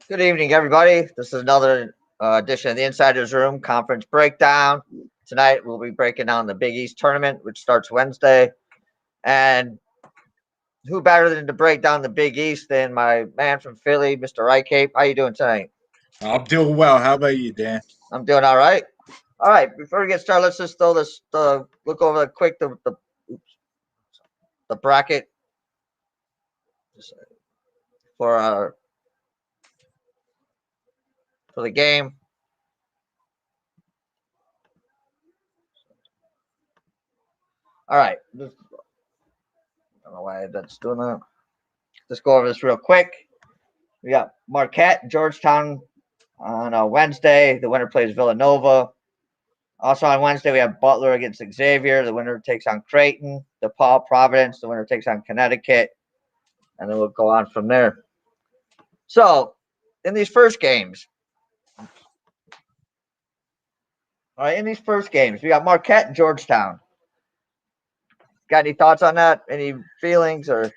Good evening, everybody. This is another edition of the Insiders Room Conference Breakdown. Tonight, we'll be breaking down the Big East tournament, which starts Wednesday. And who better than to break down the Big East than my man from Philly, Mr. Rycape? How you doing tonight? I'm doing well. How about you, Dan? I'm doing all right. All right. Before we get started, let's just throw this. Look over quick the bracket for uh, for the game. All right. I don't know why that's doing that. Just go over this real quick. We got Marquette, Georgetown on Wednesday. The winner plays Villanova. Also on Wednesday, we have Butler against Xavier. The winner takes on Creighton. DePaul, Providence. The winner takes on Connecticut. And then we'll go on from there. So, in these first games, we got Marquette and Georgetown. Got any thoughts on that? Any feelings or?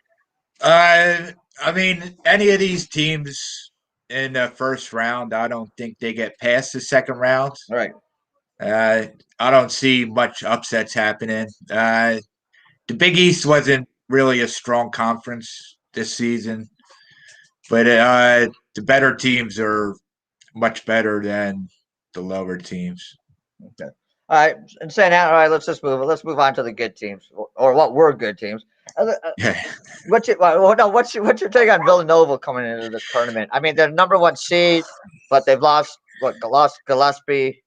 Uh, I mean, any of these teams in the first round, I don't think they get past the second round. All right. I don't see much upsets happening. The Big East wasn't really a strong conference this season, but the better teams are much better than the lower teams. Okay. All right. And saying that, all right, let's just move. Let's move on to the good teams, or what were good teams. Yeah. What's your take on Villanova coming into this tournament? I mean, they're number one seed, but they've lost Gillespie.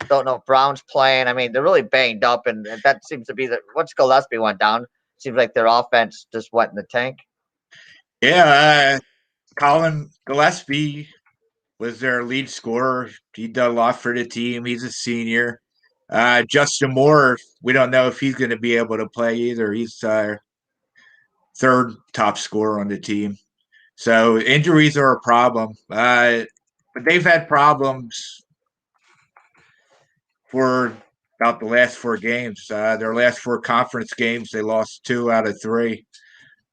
Don't know if Brown's playing. I mean, they're really banged up, and that seems to be the once Gillespie went down, seems like their offense just went in the tank. Yeah, Colin Gillespie was their lead scorer. He did a lot for the team. He's a senior. Justin Moore, we don't know if he's going to be able to play either. He's third top scorer on the team. So injuries are a problem. But they've had problems for about the last four games. Their last four conference games, they lost two out of three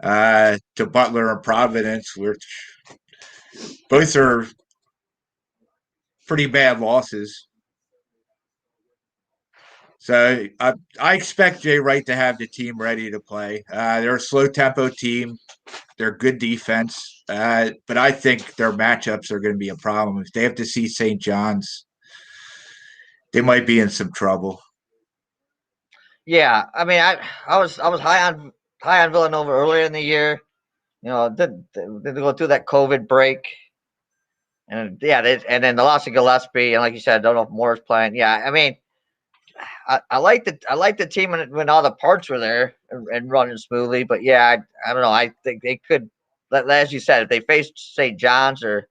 to Butler and Providence, which both are pretty bad losses. So I expect Jay Wright to have the team ready to play. They're a slow tempo team. They're good defense, but I think their matchups are going to be a problem. If they have to see St. John's, they might be in some trouble. Yeah, I mean, I was high on Villanova earlier in the year. You know, did go through that COVID break, and yeah, and then the loss of Gillespie, and like you said, I don't know if Moore's playing. Yeah, I mean, I like the team when all the parts were there and running smoothly. But yeah, I don't know. I think they could, as you said, if they faced St. John's or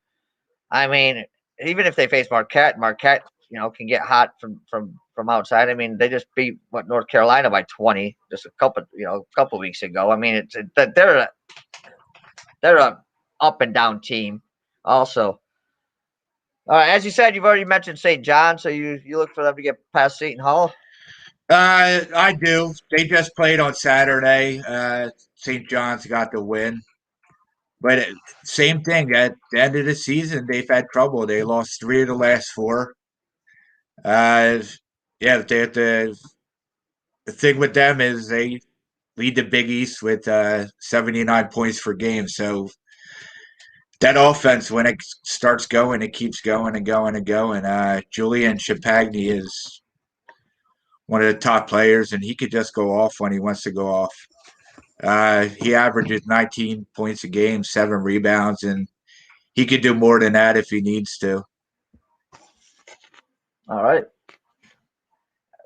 I mean, even if they face Marquette, can get hot from outside. I mean, they just beat North Carolina by 20 just a couple weeks ago. I mean, they're a up and down team. Also, as you said, you've already mentioned St. John, so you look for them to get past Seton Hall. I do. They just played on Saturday. St. John's got the win. But same thing at the end of the season, they've had trouble. They lost three of the last four. Uh, yeah, the thing with them is they lead the Big East with 79 points per game. So that offense, when it starts going, it keeps going and going and going. Julian Champagny is one of the top players, and he could just go off when he wants to go off. He averages 19 points a game, 7 rebounds, and he could do more than that if he needs to. All right.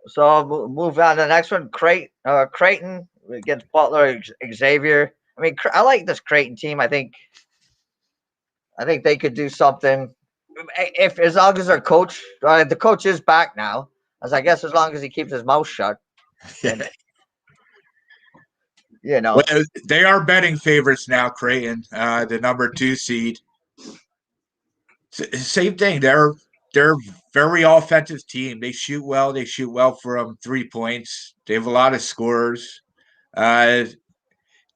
So I'll move on to the next one. Creighton against Butler Xavier. I mean, I like this Creighton team. I think they could do something. If as long as their coach, the coach is back now, as I guess as long as he keeps his mouth shut, and you know, Well, they are betting favorites now, Creighton, the number 2 seed. Same thing. They're very offensive team. They shoot well. They shoot well from 3 points. They have a lot of scores. Uh,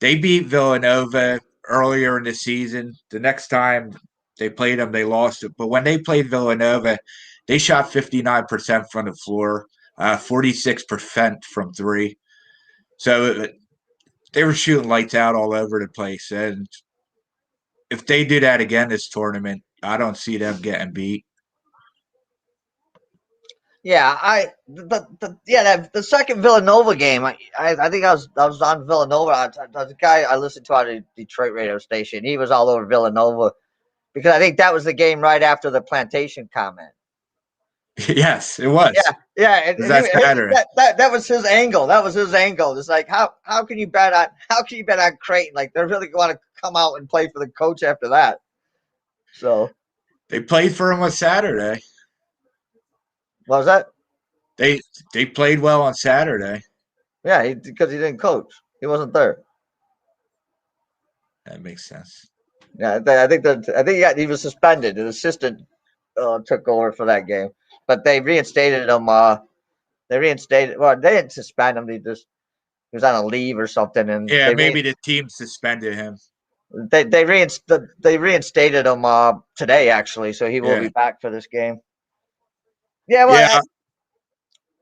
they beat Villanova earlier in the season. The next time They played them, they lost it. But when they played Villanova, they shot 59% from the floor, 46% from three. So they were shooting lights out all over the place. And if they do that again this tournament, I don't see them getting beat. Yeah, the second Villanova game. I think I was on Villanova. The guy I listened to on a Detroit radio station. He was all over Villanova because I think that was the game right after the plantation comment. Yes, it was. Yeah, It was that Saturday. that was his angle. That was his angle. It's like how can you bet on Creighton? Like they're really going to come out and play for the coach after that. So They played for him on Saturday. what was that? They played well on Saturday. Yeah, because he didn't coach. He wasn't there. That makes sense. Yeah, I think he was suspended. An assistant took over for that game, but they reinstated him. Well, they didn't suspend him. He was on a leave or something, and Yeah, maybe the team suspended him. they reinstated him today actually, so he will Yeah. be back for this game. Yeah, Yeah, well,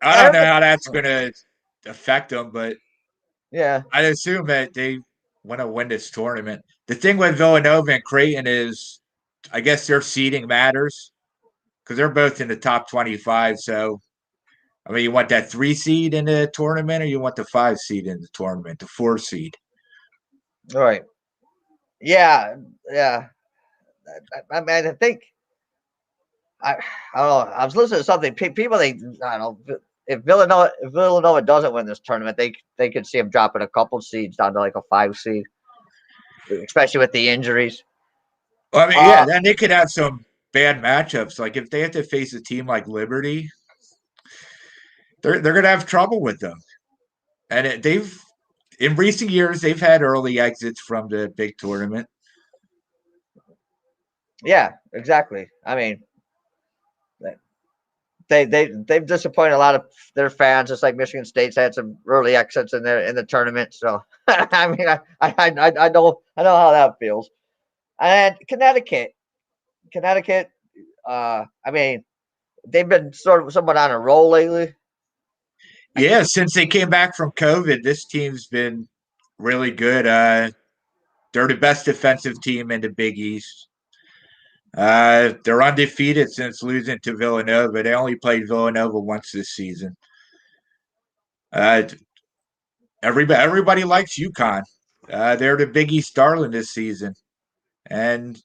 I I don't heard know how that's going to affect them, but yeah, I assume that they want to win this tournament. The thing with Villanova and Creighton is, I guess their seeding matters because they're both in the top 25. So, I mean, you want that 3 seed in the tournament or you want the 5 seed in the tournament, the 4 seed? all right, yeah, yeah. I think I I don't know. I was listening to something. People I don't know if Villanova doesn't win this tournament, they could see them dropping a couple seeds down to like a 5 seed, especially with the injuries. Well, I mean, yeah, Uh then they could have some bad matchups. Like if they have to face a team like Liberty, they're going to have trouble with them. And they've in recent years they've had early exits from the big tournament. yeah, exactly. I mean, they've disappointed a lot of their fans, just like Michigan State's had some early exits in the tournament. So I mean, I know how that feels. And Connecticut. I mean, they've been sort of somewhat on a roll lately. Yeah, since they came back from COVID, this team's been really good. They're the best defensive team in the Big East. They're undefeated since losing to Villanova. They only played Villanova once this season. Uh, everybody likes UConn. They're the Big East darling this season. And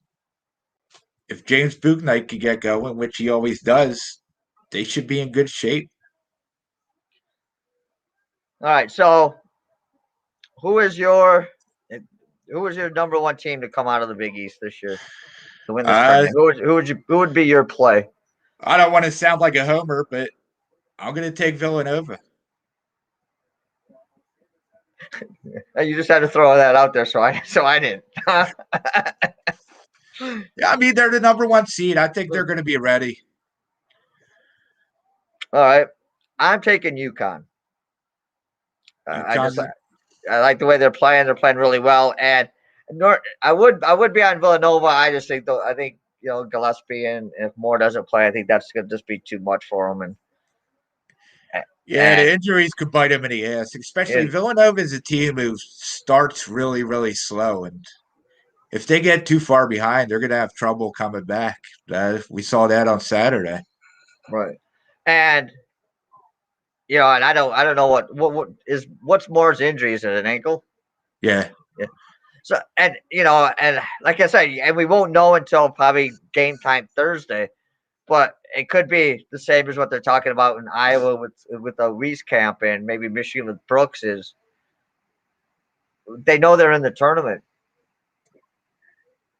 if James Bouknight could get going, which he always does, they should be in good shape. All right, so who is your who is your number one team to come out of the Big East this year to win this Uh, tournament? Who would be your play? I don't want to sound like a homer, but I'm going to take Villanova. You just had to throw that out there, so I didn't. Yeah, I mean, they're the number 1 seed. I think they're going to be ready. All right, I'm taking UConn. UConn's, I like the way they're playing. They're playing really well, and I would be on Villanova. I just think though I think Gillespie and if Moore doesn't play, I think that's going to just be too much for them. yeah, the And injuries could bite them in the ass, especially and Villanova is a team who starts really, really slow. And if they get too far behind, they're going to have trouble coming back. We saw that on Saturday. right, and and I don't know what's Moore's injury. Is it an ankle? Yeah. Yeah. So and like I said, and we won't know until probably game time Thursday. But it could be the same as what they're talking about in Iowa with the Weiss camp and maybe Michigan with Brooks is they know they're in the tournament.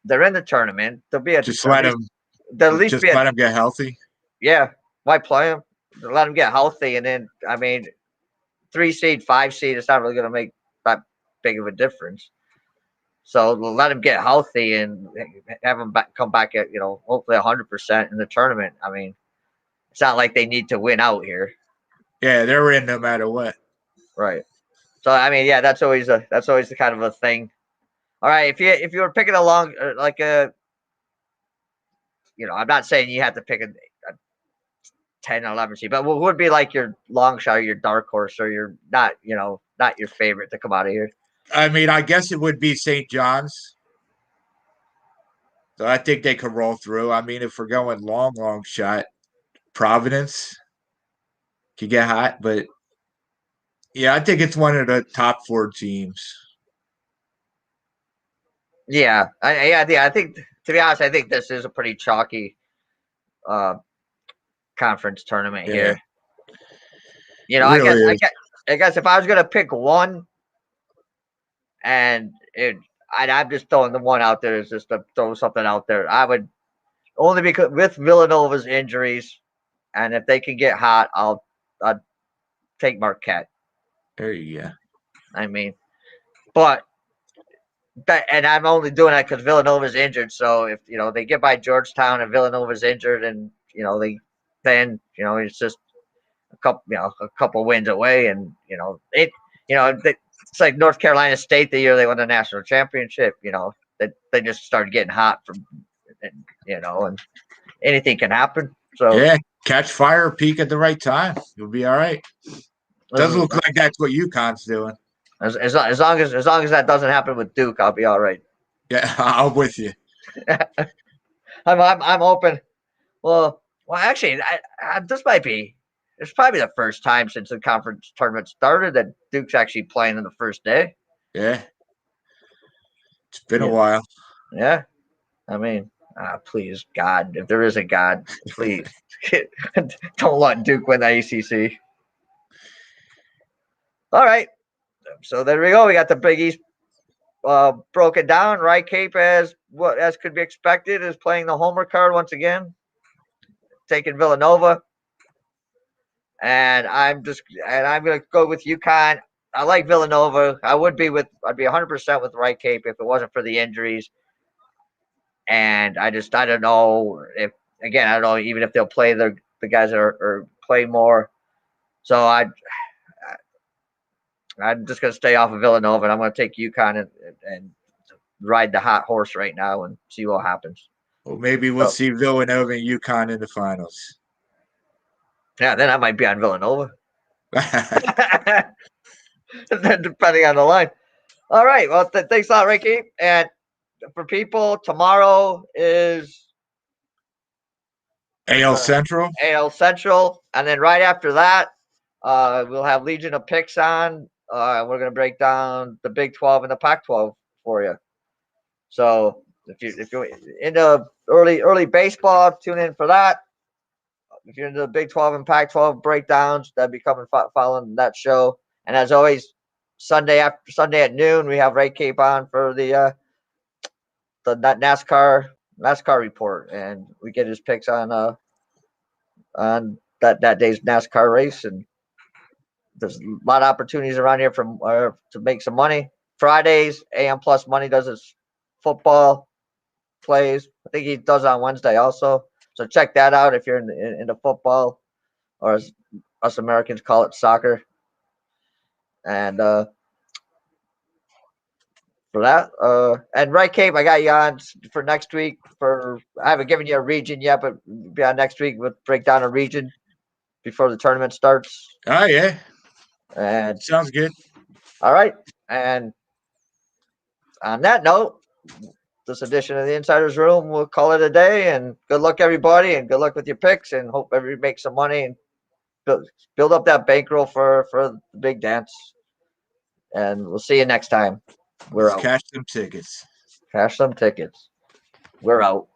They're in the tournament. There'll be Just let them, there'll at least just be let them get healthy. yeah. Why play them? Let them get healthy, and then I mean, 3 seed, 5 seed, it's not really going to make that big of a difference. So let them get healthy and have them come back at hopefully 100% in the tournament. I mean, it's not like they need to win out here. Yeah, they're in no matter what. Right. So I mean, yeah, that's always the kind of a thing. All right, if you were picking along like I'm not saying you have to pick a 10, 11 seed, but what would be like your long shot or your dark horse or your not your favorite to come out of here? I mean, I guess it would be St. John's. So I think they could roll through. I mean, if we're going long shot, Providence could get hot, but yeah, I think it's one of the top 4 teams. Yeah, I think to be honest, I think this is a pretty chalky uh, conference tournament Yeah, here. it really is. I guess if I was gonna pick one, I'm just throwing the one out there is just to throw something out there. I would only because with Villanova's injuries, and if they can get hot, I'll take Marquette. There you go. I mean, but and I'm only doing that because Villanova's injured. So if they get by Georgetown and Villanova's injured, and then it's just a couple wins away, and it's like North Carolina State the year they won the national championship. They just started getting hot and anything can happen. So yeah, catch fire, peak at the right time. You'll be all right. Doesn't look like that's what UConn's doing. As long as that doesn't happen with Duke, I'll be all right. Yeah, I'm with you. I'm open. Well, actually, this might be. It's probably the first time since the conference tournament started that Duke's actually playing on the first day. Yeah, it's been a while. Yeah, I mean, please, God, if there is a God, please don't let Duke win the ACC. All right, so there we go. We got the Big East broken down. Right, Cape, as could be expected, is playing the homer card once again, taking Villanova. And I'm going to go with UConn. I like Villanova. I'd be 100% with Right Cape if it wasn't for the injuries. And I don't know I don't know even if they'll play the guys that are play more. So I'm just going to stay off of Villanova, and I'm going to take UConn and ride the hot horse right now and see what happens. Well, maybe we'll see Villanova and UConn in the finals. Yeah, then I might be on Villanova. Depending on the line. All right. Well, thanks a lot, Ricky. And for people, tomorrow is AL Central. AL Central, and then right after that, we'll have Legion of Picks on. We're going to break down the Big 12 and the Pac-12 for you. So if you're into early baseball, tune in for that. If you're into the Big 12 and Pac-12 breakdowns, that'll be coming following that show. And as always, Sunday at noon, we have Ray Cape on for the NASCAR report, and we get his picks on that day's NASCAR race. And there's a lot of opportunities around here to make some money. Fridays, AM Plus Money does his football plays. I think he does on Wednesday also. So check that out if you're into football, or as us Americans call it, soccer. And for that, and Right Cape, I got you on for next week. I haven't given you a region yet, but be on next week. We'll break down a region before the tournament starts. Oh yeah, and sounds good. All right, and on that note, this edition of the Insiders Room, we'll call it a day. And good luck, everybody, and good luck with your picks. And hope everybody makes some money and build up that bankroll for the big dance. And we'll see you next time. We're out. Cash some tickets. Cash some tickets. We're out.